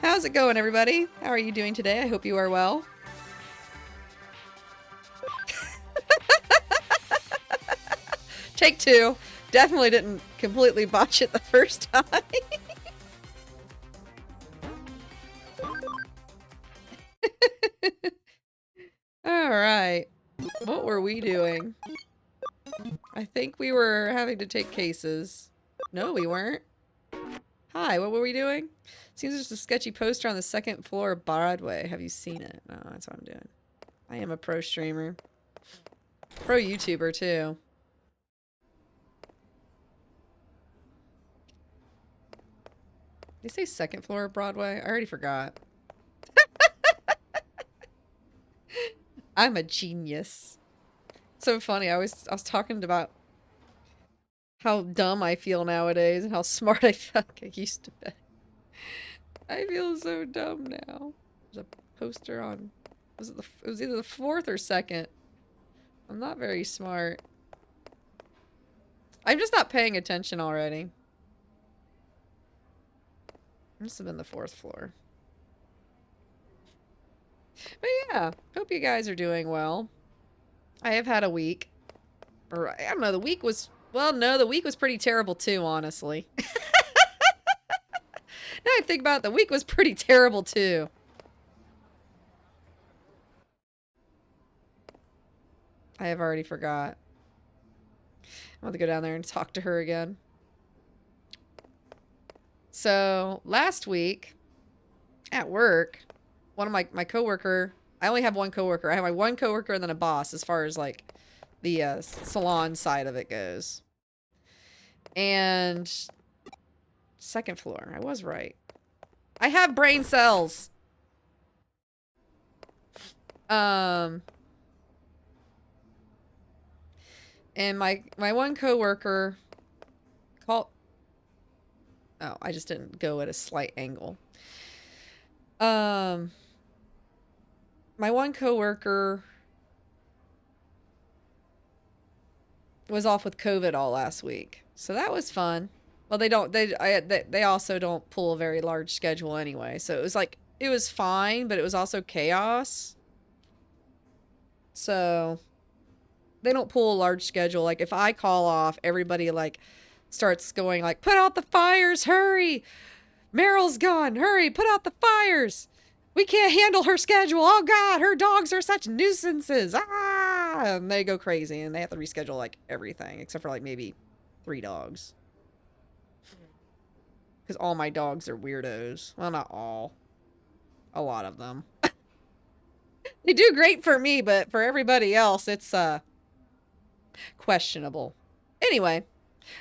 How's it going, everybody? How are you doing today? I hope you are well. Take two. Definitely didn't completely botch it the first time. Alright. What were we doing? I think we were having to take cases. No, we weren't. Hi, what were we doing? Seems there's a sketchy poster on the second floor of Broadway. Have you seen it? No, that's what I'm doing. I am a pro streamer. Pro YouTuber, too. Did they say second floor of Broadway? I already forgot. I'm a genius. So funny. I was talking about how dumb I feel nowadays and how smart I felt like I used to be. I feel so dumb now. There's a poster on. It was either the fourth or second. I'm not very smart. I'm just not paying attention already. Must have been the fourth floor. But yeah, hope you guys are doing well. I have had a week. Or, I don't know, the week was... Well, no, the week was pretty terrible too, honestly. Now I think about it, the week was pretty terrible too. I have already forgot. I want to go down there and talk to her again. So, last week, at work, one of my coworker... I only have one coworker. I have my one coworker and then a boss as far as, like, the salon side of it goes. And... second floor. I was right. I have brain cells! And my one coworker called... Oh, I just didn't go at a slight angle. My one coworker was off with COVID all last week. So that was fun. Well, they also don't pull a very large schedule anyway. So it was like, it was fine, but it was also chaos. So they don't pull a large schedule. Like if I call off, everybody like starts going like, put out the fires, hurry. Meryl's gone, hurry, put out the fires. We can't handle her schedule. Oh God, her dogs are such nuisances. Ah! And they go crazy and they have to reschedule like everything except for like maybe 3 dogs. Because all my dogs are weirdos. Well, not all. A lot of them. They do great for me, but for everybody else, it's, questionable. Anyway.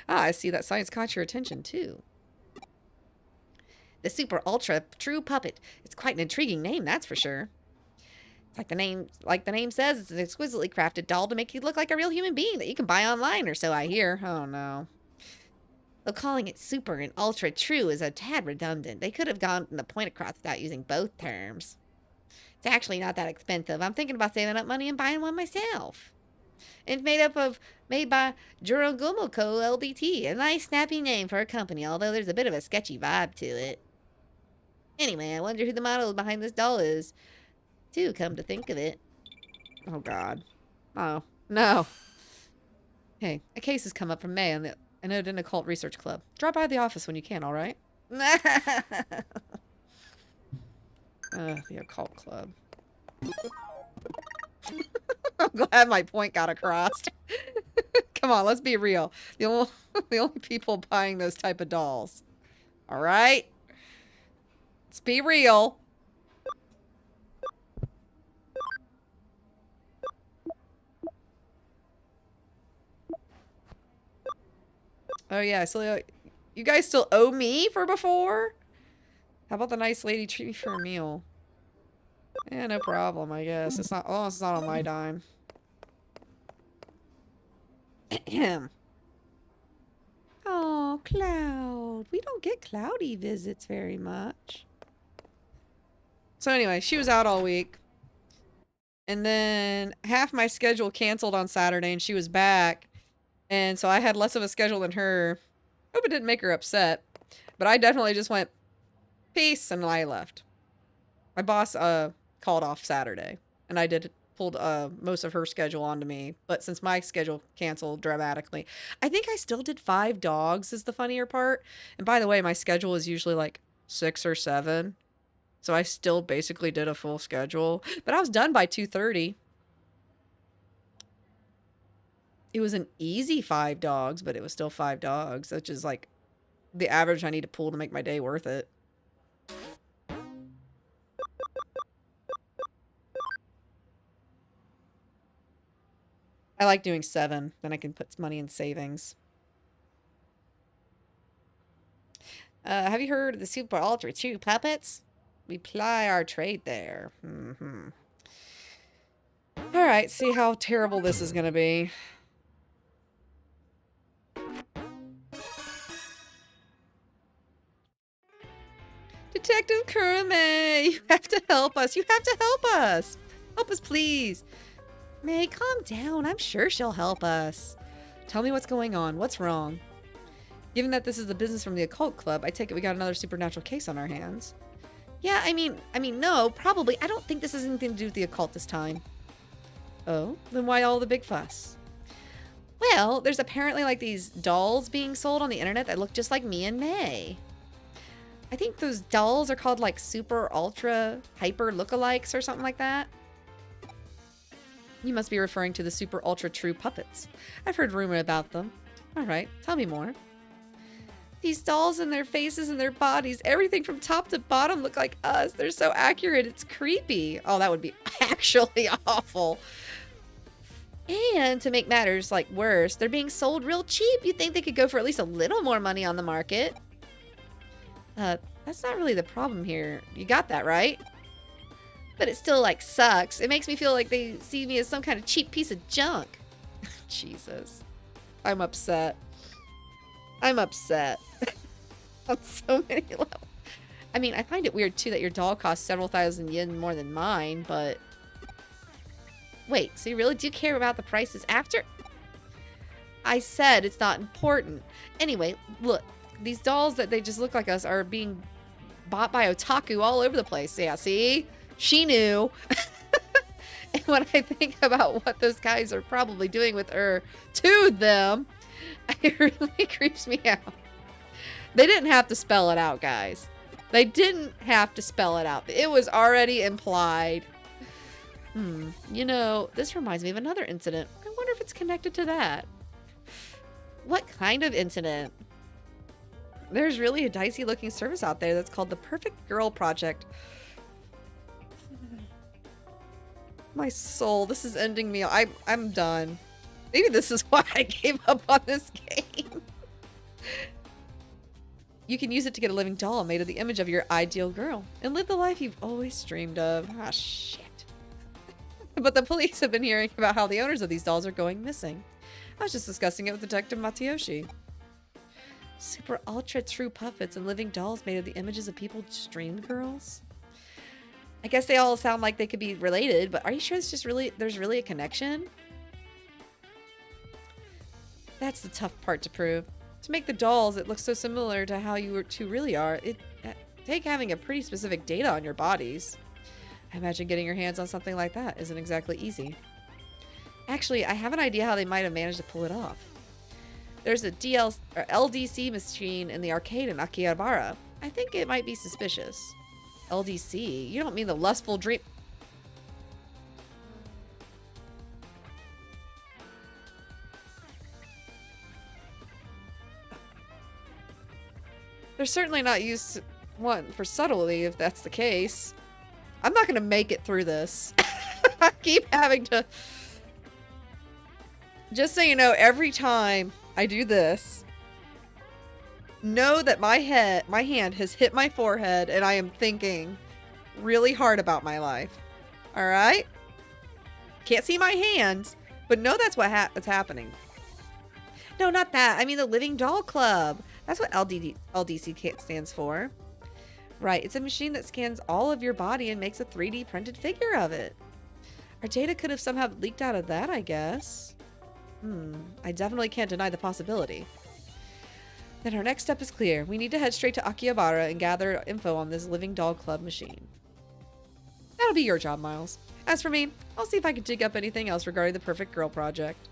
I see that science caught your attention, too. The Super Ultra True Puppet. It's quite an intriguing name, that's for sure. Like the name says, it's an exquisitely crafted doll to make you look like a real human being that you can buy online, or so I hear. Oh, no. Though calling it super and ultra true is a tad redundant. They could have gotten the point across without using both terms. It's actually not that expensive. I'm thinking about saving up money and buying one myself. It's made by Juragumo Co. Ldt. A nice snappy name for a company, although there's a bit of a sketchy vibe to it. Anyway, I wonder who the model behind this doll is. Too, come to think of it. Oh, God. Oh, no. Hey, a case has come up from May on the Anode Occult Research Club. Drop by the office when you can, alright? The Occult Club. I'm glad my point got across. Come on, let's be real. The only people buying those type of dolls. Alright? Let's be real. Oh yeah, so you guys still owe me for before? How about the nice lady treat me for a meal? Yeah, no problem, I guess. It's not on my dime. Oh, Cloud. We don't get Cloudy visits very much. So anyway, she was out all week. And then half my schedule canceled on Saturday and she was back. And so I had less of a schedule than her. Hope it didn't make her upset. But I definitely just went Peace, and I left. My boss called off Saturday, and I pulled most of her schedule onto me. But since my schedule canceled dramatically, I think I still did 5 dogs is the funnier part. And by the way, my schedule is usually like 6 or 7. So I still basically did a full schedule, but I was done by 2:30. It was an easy 5 dogs, but it was still 5 dogs, which is like the average I need to pull to make my day worth it. I like doing 7, then I can put money in savings. Have you heard of the Super Ultra Chew puppets? We ply our trade there. Alright, see how terrible this is gonna be. Detective Kurame, you have to help us. You have to help us. Help us, please. May, calm down. I'm sure she'll help us. Tell me what's going on. What's wrong? Given that this is the business from the occult club, I take it we got another supernatural case on our hands. Yeah, I mean, no, probably. I don't think this has anything to do with the occult this time. Oh, then why all the big fuss? Well, there's apparently like these dolls being sold on the internet that look just like me and May. I think those dolls are called like super ultra hyper lookalikes or something like that. You must be referring to the super ultra true puppets. I've heard rumor about them. All right, tell me more. These dolls and their faces and their bodies, everything from top to bottom look like us. They're so accurate, it's creepy. Oh, that would be actually awful. And to make matters like worse, they're being sold real cheap. You'd think they could go for at least a little more money on the market. That's not really the problem here. You got that, right? But it still, like, sucks. It makes me feel like they see me as some kind of cheap piece of junk. Jesus. I'm upset. I'm upset. On so many levels. I mean, I find it weird, too, that your doll costs several thousand yen more than mine, but... Wait, so you really do care about the prices after? I said it's not important. Anyway, look. These dolls that they just look like us are being bought by otaku all over the place. Yeah, see? She knew. And when I think about what those guys are probably doing with her to them, it really creeps me out. They didn't have to spell it out, guys. They didn't have to spell it out. It was already implied. You know, this reminds me of another incident. I wonder if it's connected to that. What kind of incident? There's really a dicey looking service out there that's called the Perfect Girl Project. My soul, this is ending me. I'm done. Maybe this is why I gave up on this game. You can use it to get a living doll made of the image of your ideal girl and live the life you've always dreamed of. Ah, shit. But the police have been hearing about how the owners of these dolls are going missing. I was just discussing it with Detective Matayoshi. Super ultra true puppets and living dolls made of the images of people's dream girls? I guess they all sound like they could be related, but are you sure there's really a connection? That's the tough part to prove. To make the dolls that look so similar to how you two really are, it take having a pretty specific data on your bodies. I imagine getting your hands on something like that isn't exactly easy. Actually, I have an idea how they might have managed to pull it off. There's a LDC machine in the arcade in Akihabara. I think it might be suspicious. LDC? You don't mean the lustful dream... They're certainly not used for subtlety, if that's the case. I'm not going to make it through this. I keep having to... Just so you know, every time I do this, know that my hand has hit my forehead and I am thinking really hard about my life. All right? Can't see my hands, but know that's what's happening. No, not that. I mean the Living Doll Club. That's what LDC stands for. Right, it's a machine that scans all of your body and makes a 3D printed figure of it. Our data could have somehow leaked out of that, I guess. I definitely can't deny the possibility. Then our next step is clear. We need to head straight to Akihabara and gather info on this living doll club machine. That'll be your job, Miles. As for me, I'll see if I can dig up anything else regarding the Perfect Girl project.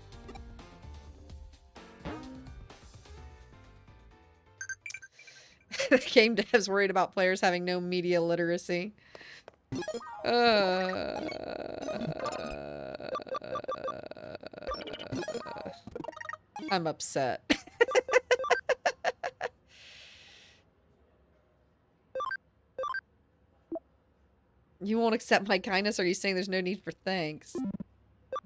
Game devs worried about players having no media literacy. I'm upset. You won't accept my kindness? Or are you saying there's no need for thanks? Oh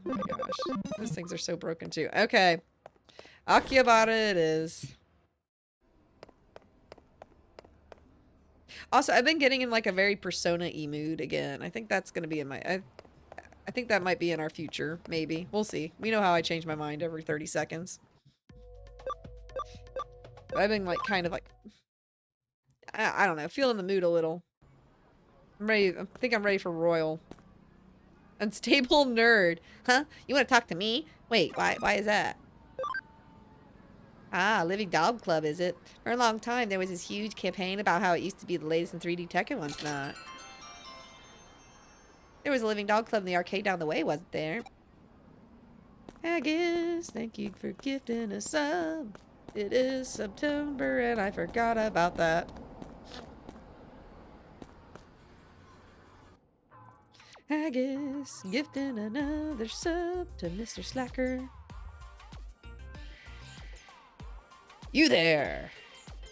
my gosh. Those things are so broken too. Okay. Akihabara it is. Also, I've been getting in like a very Persona-y mood again. I think that's going to be in my... I think that might be in our future. Maybe. We'll see. We know how I change my mind every 30 seconds. But I've been like kind of like... I don't know. Feeling the mood a little. I'm ready. I think I'm ready for Royal. Unstable nerd. Huh? You want to talk to me? Wait, why is that? Ah, Living Doll Club, is it? For a long time, there was this huge campaign about how it used to be the latest in 3D tech and what's not. There was a Living Doll Club in the arcade down the way, wasn't there? I guess, thank you for gifting a sub. It is September and I forgot about that. I guess, gifting another sub to Mr. Slacker. You there!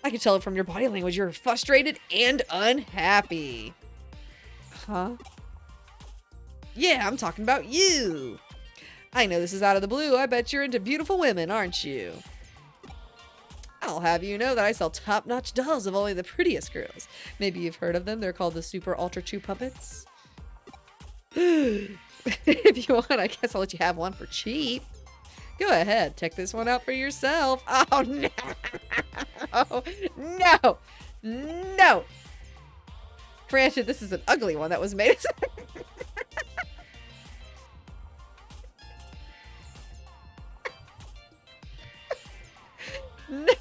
I can tell it from your body language you're frustrated and unhappy. Huh? Yeah, I'm talking about you! I know this is out of the blue. I bet you're into beautiful women, aren't you? I'll have you know that I sell top-notch dolls of only the prettiest girls. Maybe you've heard of them. They're called the Super Ultra Chew Puppets. If you want, I guess I'll let you have one for cheap. Go ahead, check this one out for yourself. Oh, no. No. No. Granted, this is an ugly one that was made. No.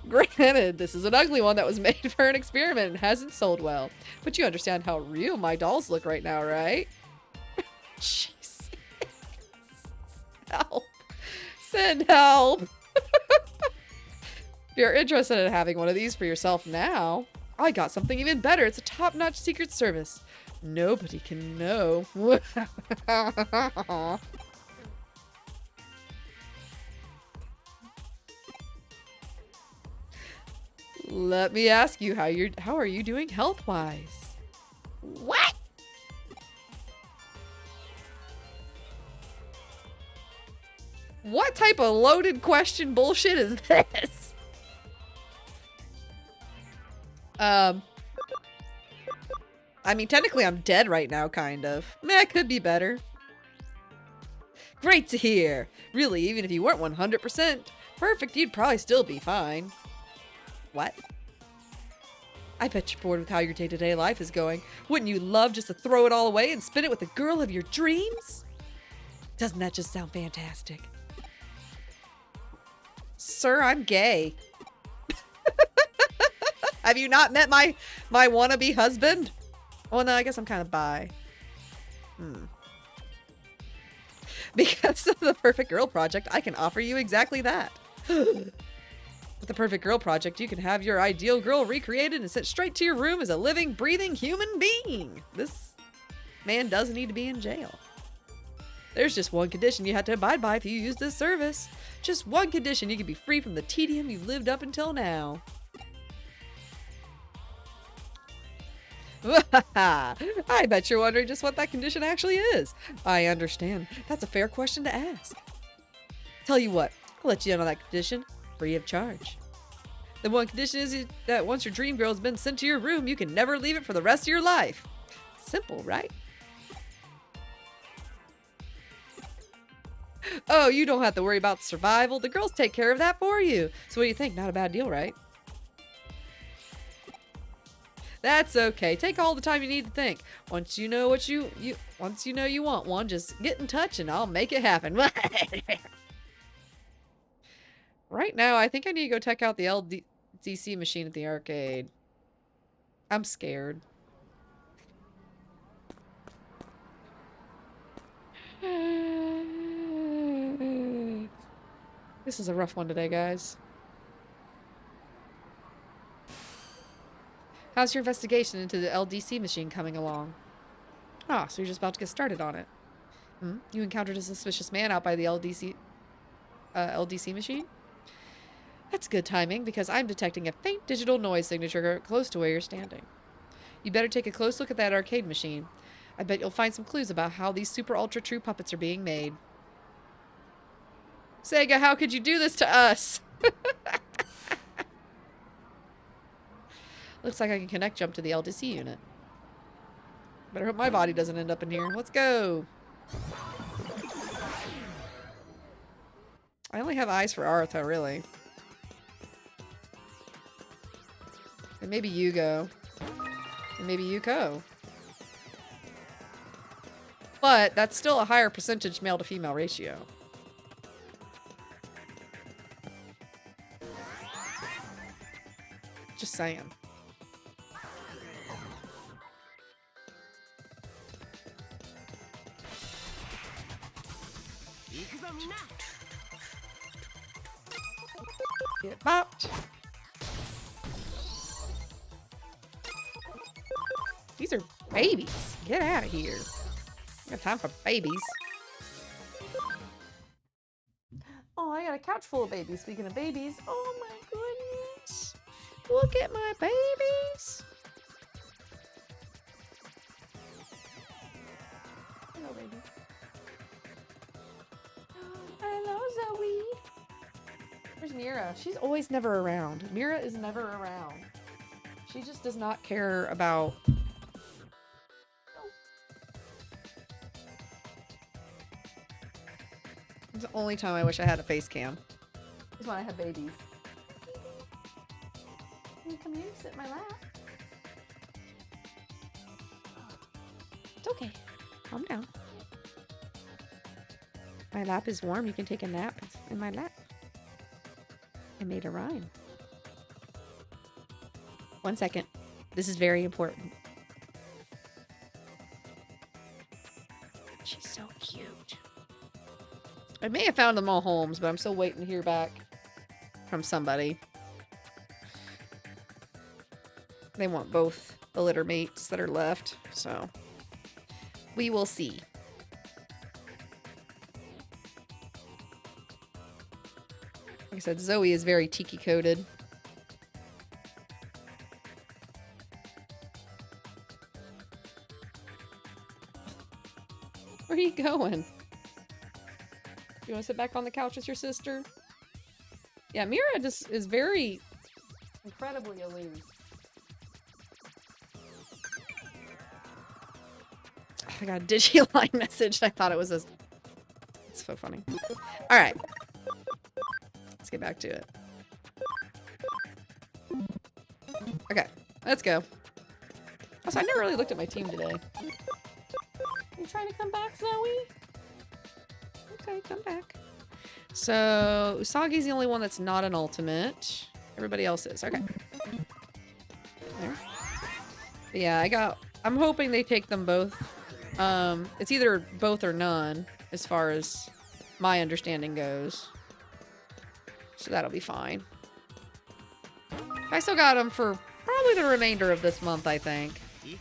Granted, this is an ugly one that was made for an experiment and hasn't sold well. But you understand how real my dolls look right now, right? Jeez. Help. Send help. If you're interested in having one of these for yourself now, I got something even better. It's a top-notch secret service. Nobody can know. Let me ask you how are you doing health-wise? What? What type of loaded question bullshit is this? I mean, technically I'm dead right now, kind of. Meh, could be better. Great to hear. Really, even if you weren't 100% perfect, you'd probably still be fine. What? I bet you're bored with how your day-to-day life is going. Wouldn't you love just to throw it all away and spend it with the girl of your dreams? Doesn't that just sound fantastic? Sir, I'm gay. Have you not met my wannabe husband? Oh, no, I guess I'm kind of bi. Because of the Perfect Girl Project, I can offer you exactly that. With the Perfect Girl Project, you can have your ideal girl recreated and sent straight to your room as a living, breathing human being. This man doesn't need to be in jail. There's just one condition you have to abide by if you use this service. Just one condition: you can be free from the tedium you've lived up until now. I bet you're wondering just what that condition actually is. I understand. That's a fair question to ask. Tell you what, I'll let you in on that condition, free of charge. The one condition is that once your dream girl has been sent to your room, you can never leave it for the rest of your life. Simple, right? Oh, you don't have to worry about survival. The girls take care of that for you. So what do you think? Not a bad deal, right? That's okay. Take all the time you need to think. Once you know what you want one, just get in touch and I'll make it happen. Right now, I think I need to go check out the LDC machine at the arcade. I'm scared. This is a rough one today, guys. How's your investigation into the LDC machine coming along? Ah, so you're just about to get started on it. Hmm? You encountered a suspicious man out by the LDC machine? That's good timing, because I'm detecting a faint digital noise signature close to where you're standing. You better take a close look at that arcade machine. I bet you'll find some clues about how these super ultra true puppets are being made. Sega, how could you do this to us? Looks like I can connect jump to the LDC unit. Better hope my body doesn't end up in here. Let's go. I only have eyes for Artha, really. And maybe Yugo. And maybe Yuko. But that's still a higher percentage male to female ratio. Just saying. Get bopped. These are babies. Get out of here. I got time for babies. Oh, I got a couch full of babies. Speaking of babies. Oh my goodness. Look at my babies. Hello, baby. Hello, Zoe. Where's Mira? She's always never around. Mira is never around. She just does not care about... It's the only time I wish I had a face cam. Is when I have babies. Can you come here? Sit in my lap. It's okay. Calm down. My lap is warm. You can take a nap in my lap. I made a rhyme. 1 second. This is very important. She's so cute. I may have found them all homes, but I'm still waiting to hear back from somebody. They want both the litter mates that are left, so we will see. Like I said, Zoe is very tiki-coated. Where are you going? You want to sit back on the couch with your sister? Yeah, Mira just is very incredibly aloof. I got a Digiline message. I thought it was a... It's so funny. Alright. Let's get back to it. Okay, let's go. Also, I never really looked at my team today. You trying to come back, Zoe? Okay, come back. So, Usagi's the only one that's not an ultimate. Everybody else is. Okay. There. But yeah, I'm hoping they take them both. It's either both or none, as far as my understanding goes. So that'll be fine. I still got them for probably the remainder of this month, I think. You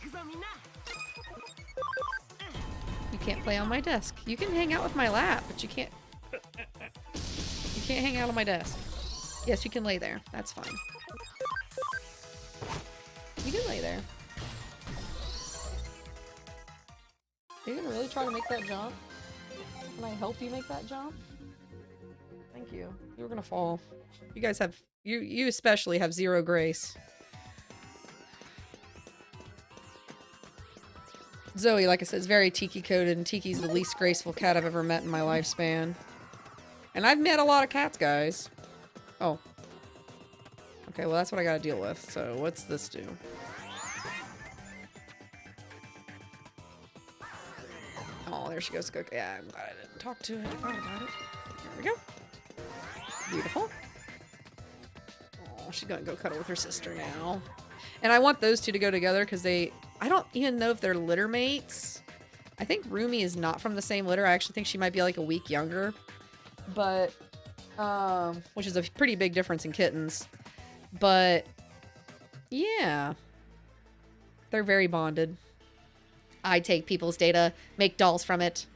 can't play on my desk. You can hang out with my lap, but you can't... You can't hang out on my desk. Yes, you can lay there. That's fine. You can lay there. Are you gonna really try to make that jump? Can I help you make that jump? Thank you. You were gonna fall. You guys have... You especially have zero grace. Zoe, like I said, is very tiki-coated, and Tiki's the least graceful cat I've ever met in my lifespan. And I've met a lot of cats, guys. Oh. Okay, well that's what I gotta deal with. So what's this do? Oh, there she goes. Yeah, I'm glad I didn't talk to it. I thought about it. There we go. Beautiful. she's gonna go cuddle with her sister now. And I want those two to go together because I don't even know if they're litter mates. I think Rumi is not from the same litter. I actually think she might be like a week younger. But, which is a pretty big difference in kittens. But, yeah. They're very bonded. I take people's data, make dolls from it.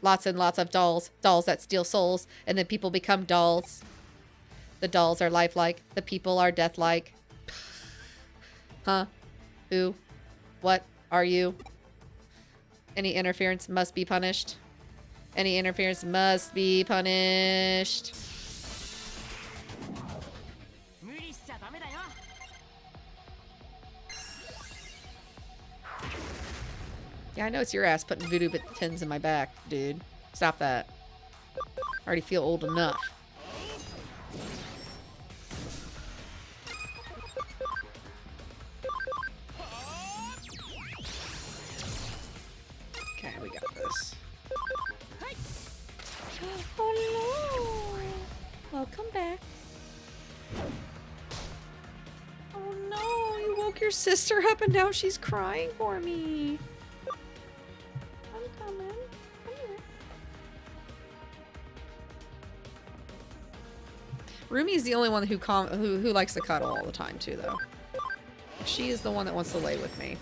Lots and lots of dolls. Dolls that steal souls. And then people become dolls. The dolls are lifelike. The people are deathlike. Huh? Who? What are you? Any interference must be punished. Any interference must be punished. Yeah, I know it's your ass putting voodoo pins in my back, dude. Stop that. I already feel old enough. Okay, we got this. Oh no! Welcome back. Oh no! You woke your sister up and now she's crying for me. I'm coming. Come here. Rumi's the only one who likes to cuddle all the time too, though. She is the one that wants to lay with me.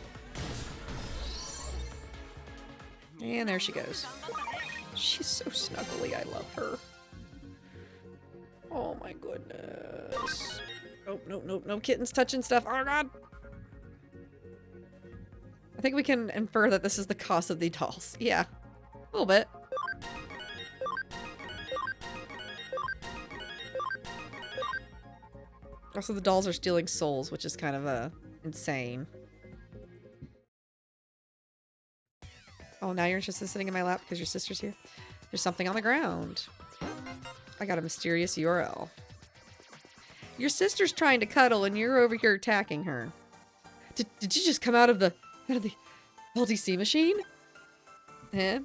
And there she goes. She's so snuggly. I love her. Oh my goodness. Nope, nope, nope, no kittens touching stuff. Oh god. I think we can infer that this is the cost of the dolls. Yeah, a little bit. Also, the dolls are stealing souls, which is kind of insane. Oh, now you're just sitting in my lap because your sister's here? There's something on the ground. I got a mysterious URL. Your sister's trying to cuddle and you're over here attacking her. Did you just come out of the LDC machine? Eh?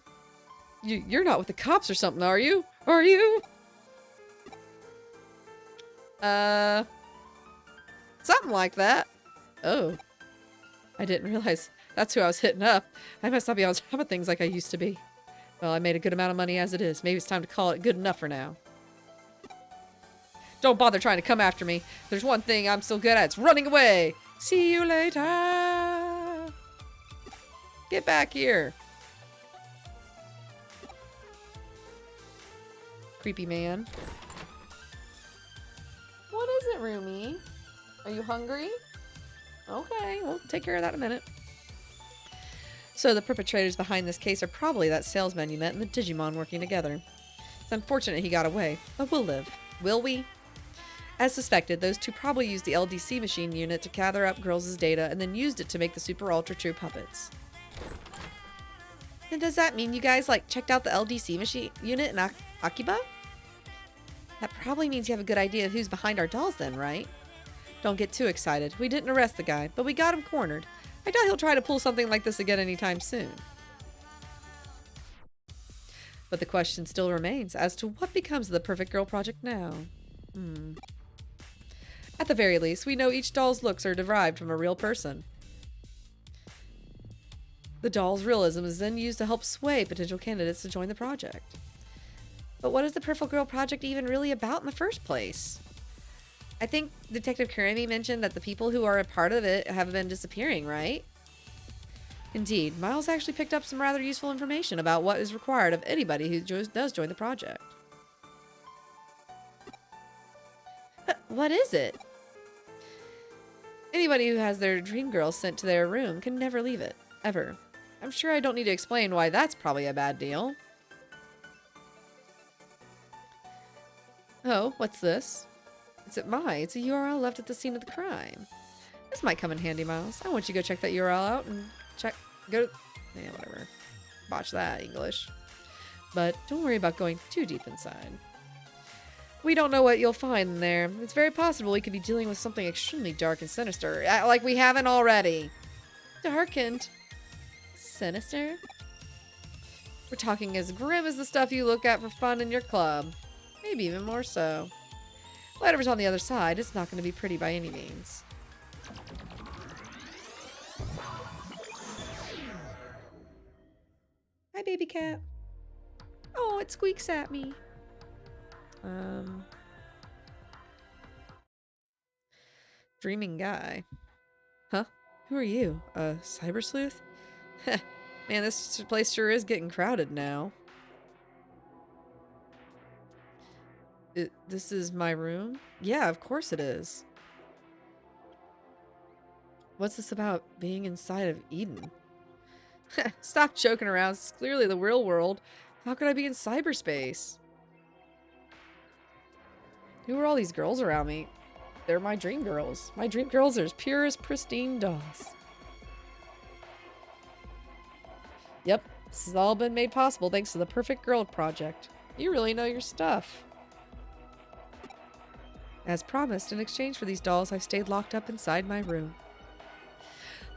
You're not with the cops or something, are you? Are you? Something like that. Oh. I didn't realize that's who I was hitting up. I must not be on top of things like I used to be. Well, I made a good amount of money as it is. Maybe it's time to call it good enough for now. Don't bother trying to come after me. There's one thing I'm still good at. It's running away. See you later. Get back here. Creepy man. What is it, Rumi? Are you hungry? Okay, we'll take care of that in a minute. So the perpetrators behind this case are probably that salesman you met and the Digimon working together. It's unfortunate he got away, but we'll live. Will we? As suspected, those two probably used the LDC machine unit to gather up girls' data and then used it to make the Super Ultra True puppets. And does that mean you guys, like, checked out the LDC machine unit in Akiba? That probably means you have a good idea of who's behind our dolls then, right? Don't get too excited. We didn't arrest the guy, but we got him cornered. I doubt he'll try to pull something like this again anytime soon. But the question still remains as to what becomes of the Perfect Girl Project now. At the very least, we know each doll's looks are derived from a real person. The doll's realism is then used to help sway potential candidates to join the project. But what is the Perfect Girl Project even really about in the first place? I think Detective Kurami mentioned that the people who are a part of it have been disappearing, right? Indeed, Miles actually picked up some rather useful information about what is required of anybody who does join the project. What is it? Anybody who has their dream girl sent to their room can never leave it, ever. I'm sure I don't need to explain why that's probably a bad deal. Oh, what's this? It's a URL left at the scene of the crime. This might come in handy, Miles. I want you to go check that URL out and yeah, whatever. Botch that, English. But don't worry about going too deep inside. We don't know what you'll find in there. It's very possible we could be dealing with something extremely dark and sinister, like we haven't already. Dark and sinister? We're talking as grim as the stuff you look at for fun in your club. Maybe even more so. Whatever's on the other side, it's not going to be pretty by any means. Hi, baby cat. Oh, it squeaks at me. Dreaming guy. Huh? Who are you? A cyber sleuth? Man, this place sure is getting crowded now. This is my room? Yeah, of course it is. What's this about being inside of Eden? Stop joking around. It's clearly the real world. How could I be in cyberspace? Who are all these girls around me? They're my dream girls. My dream girls are as pure as pristine dolls. Yep, this has all been made possible thanks to the Perfect Girl Project. You really know your stuff. As promised, in exchange for these dolls, I've stayed locked up inside my room.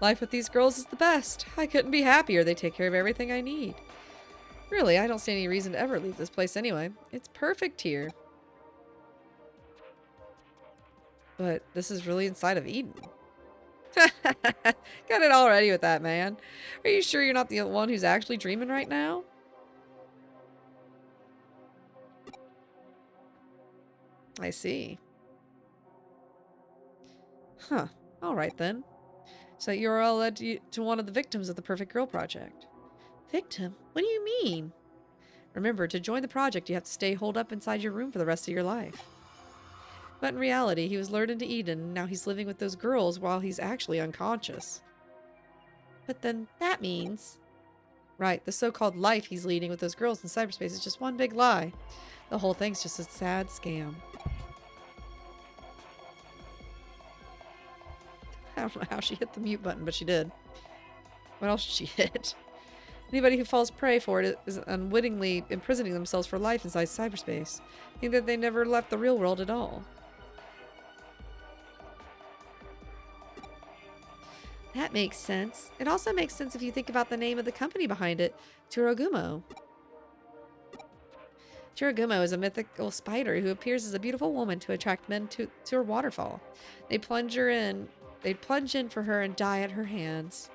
Life with these girls is the best. I couldn't be happier. They take care of everything I need. Really, I don't see any reason to ever leave this place anyway. It's perfect here. But this is really inside of Eden. Got it already with that, man. Are you sure you're not the one who's actually dreaming right now? I see. Huh. Alright then. So you're all led to one of the victims of the Perfect Girl Project. Victim? What do you mean? Remember, to join the project, you have to stay holed up inside your room for the rest of your life. But in reality, he was lured into Eden, and now he's living with those girls while he's actually unconscious. But then that means... Right, the so-called life he's leading with those girls in cyberspace is just one big lie. The whole thing's just a sad scam. I don't know how she hit the mute button, but she did. What else did she hit? Anybody who falls prey for it is unwittingly imprisoning themselves for life inside cyberspace. Think that they never left the real world at all. That makes sense. It also makes sense if you think about the name of the company behind it, Turagumo. Turagumo is a mythical spider who appears as a beautiful woman to attract men to her waterfall. They plunge in for her and die at her hands.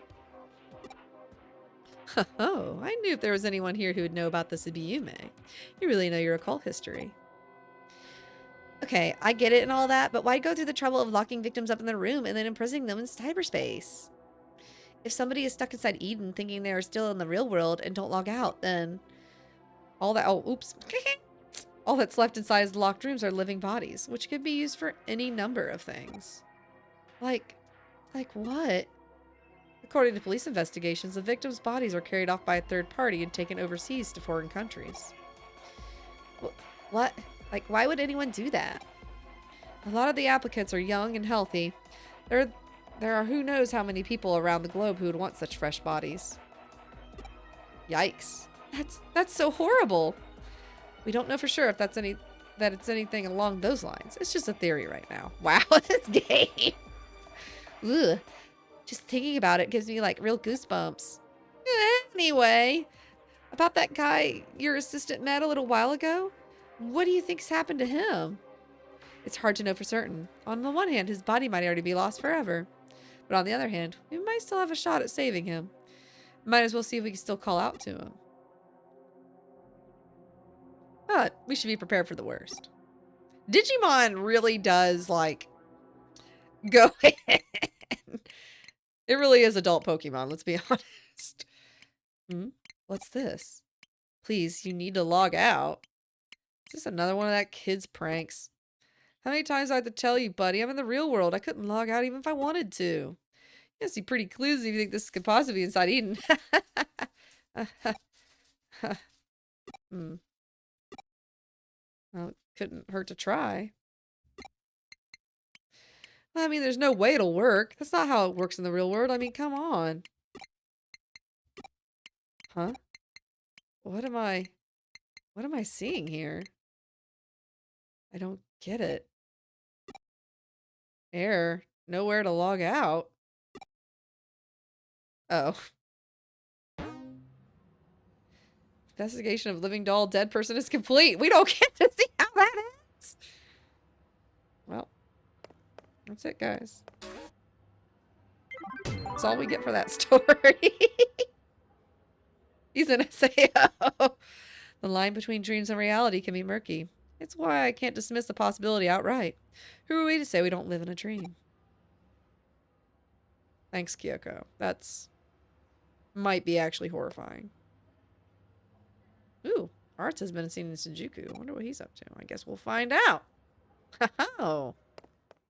Oh, I knew if there was anyone here who would know about this, it'd be you, May. You really know your occult history. Okay, I get it and all that, but why go through the trouble of locking victims up in their room and then imprisoning them in cyberspace? If somebody is stuck inside Eden thinking they are still in the real world and don't log out, then all that, oh, oops. All that's left inside the locked rooms are living bodies, which could be used for any number of things. Like what? According to police investigations, the victims' bodies were carried off by a third party and taken overseas to foreign countries. What? Like, why would anyone do that? A lot of the applicants are young and healthy. There are who knows how many people around the globe who would want such fresh bodies. Yikes. That's so horrible. We don't know for sure if it's anything along those lines. It's just a theory right now. Wow, this game. Ugh. Just thinking about it gives me like real goosebumps. Anyway, about that guy your assistant met a little while ago, what do you think's happened to him? It's hard to know for certain. On the one hand, his body might already be lost forever. But on the other hand, we might still have a shot at saving him. Might as well see if we can still call out to him. But we should be prepared for the worst. Digimon really does, like, go ahead. It really is adult Pokemon, let's be honest. What's this? Please, you need to log out. Is this another one of that kid's pranks? How many times do I have to tell you, buddy? I'm in the real world. I couldn't log out even if I wanted to. You see pretty clues if you think this could possibly be inside Eden. Well, it couldn't hurt to try. I mean, there's no way it'll work. That's not how it works in the real world. I mean, come on. Huh? What am I seeing here? I don't get it. Error. Nowhere to log out. Oh. Investigation of living doll dead person is complete. We don't get to see how that ends. Well, that's it, guys. That's all we get for that story. He's an SAO. The line between dreams and reality can be murky. It's why I can't dismiss the possibility outright. Who are we to say we don't live in a dream? Thanks, Kyoko. That's... might be actually horrifying. Ooh, Arts has been seen in Shinjuku. I wonder what he's up to. I guess we'll find out. Oh.